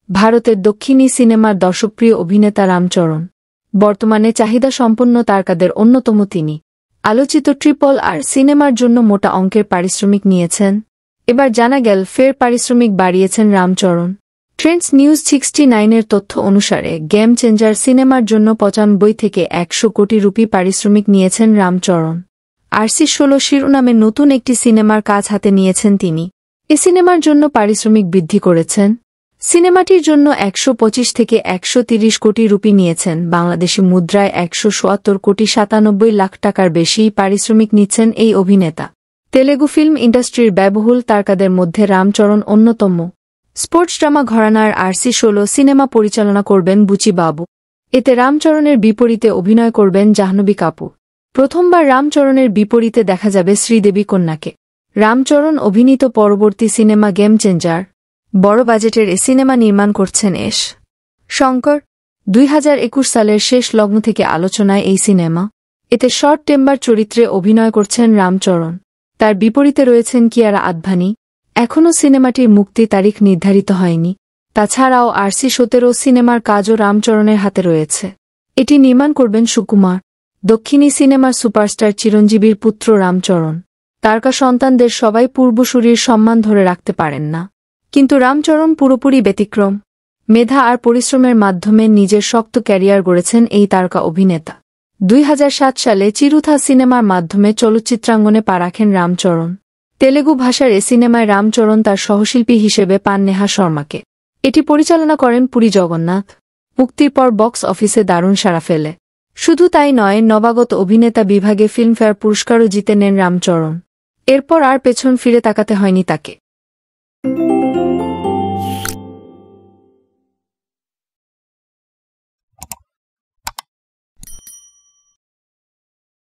ভারতের দক্ষিণী সিনেমার দর্শকপ্রিয় অভিনেতা রামচরণ। বর্তমানে চাহিদা সম্পন্ন তারকাদের অন্যতম তিনি। আলোচিত RRR সিনেমার জন্য মোটা অঙ্কের পারিশ্রমিক নিয়েছেন। এবার জানা গেল ফের পারিশ্রমিক বাড়িয়েছেন রামচরণ। ট্রেন্ডস নিউজ 69-এর তথ্য অনুসারে গেম চেঞ্জার সিনেমার জন্য 95 থেকে 100 কোটি রুপি পারিশ্রমিক নিয়েছেন রামচরণ। RC16 শিরোনামে নতুন একটি সিনেমার কাজ হাতে নিয়েছেন তিনি। এ সিনেমার জন্য পারিশ্রমিক বৃদ্ধি করেছেন। সিনেমাটির জন্য 125 থেকে 130 কোটি রুপি নিয়েছেন। বাংলাদেশি মুদ্রায় 177 কোটি 97 লাখ টাকার বেশি পারিশ্রমিক নিচ্ছেন এই অভিনেতা। তেলেগু ফিল্ম ইন্ডাস্ট্রির ব্যয়বহুল তারকাদের মধ্যে রামচরণ অন্যতম। স্পোর্টস ড্রামা ঘরানার RC16 সিনেমা পরিচালনা করবেন বুচি বাবু। এতে রামচরণের বিপরীতে অভিনয় করবেন জাহ্নবী কাপুর। প্রথমবার রামচরণের বিপরীতে দেখা যাবে শ্রীদেবী কন্যাকে। রামচরণ অভিনীত পরবর্তী সিনেমা গেম চেঞ্জার। বড় বাজেটের এ সিনেমা নির্মাণ করছেন এস শঙ্কর। 2021 সালের শেষ লগ্ন থেকে আলোচনায় এই সিনেমা। এতে শর্ট টেম্বার চরিত্রে অভিনয় করছেন রামচরণ। তার বিপরীতে রয়েছেন কিয়ারা আদভানি। এখনও সিনেমাটির মুক্তি তারিখ নির্ধারিত হয়নি। তাছাড়াও RC17 সিনেমার কাজও রামচরণের হাতে রয়েছে। এটি নির্মাণ করবেন সুকুমার। দক্ষিণী সিনেমার সুপারস্টার চিরঞ্জীবীর পুত্র রামচরণ। তারকা সন্তানদের সবাই পূর্বসূরির সম্মান ধরে রাখতে পারেন না, কিন্তু রামচরণ পুরোপুরি ব্যতিক্রম। মেধা আর পরিশ্রমের মাধ্যমে নিজের শক্ত ক্যারিয়ার গড়েছেন এই তারকা অভিনেতা। 2007 সালে চিরুথা সিনেমার মাধ্যমে চলচ্চিত্রাঙ্গনে পা রাখেন রামচরণ। তেলেগু ভাষার এ সিনেমায় রামচরণ তার সহশিল্পী হিসেবে পান নেহা শর্মাকে। এটি পরিচালনা করেন পুরী জগন্নাথ। মুক্তির পর বক্স অফিসে দারুণ সাড়া ফেলে। শুধু তাই নয়, নবাগত অভিনেতা বিভাগে ফিল্মফেয়ার পুরস্কারও জিতে নেন রামচরণ। এরপর আর পেছন ফিরে তাকাতে হয়নি তাকে।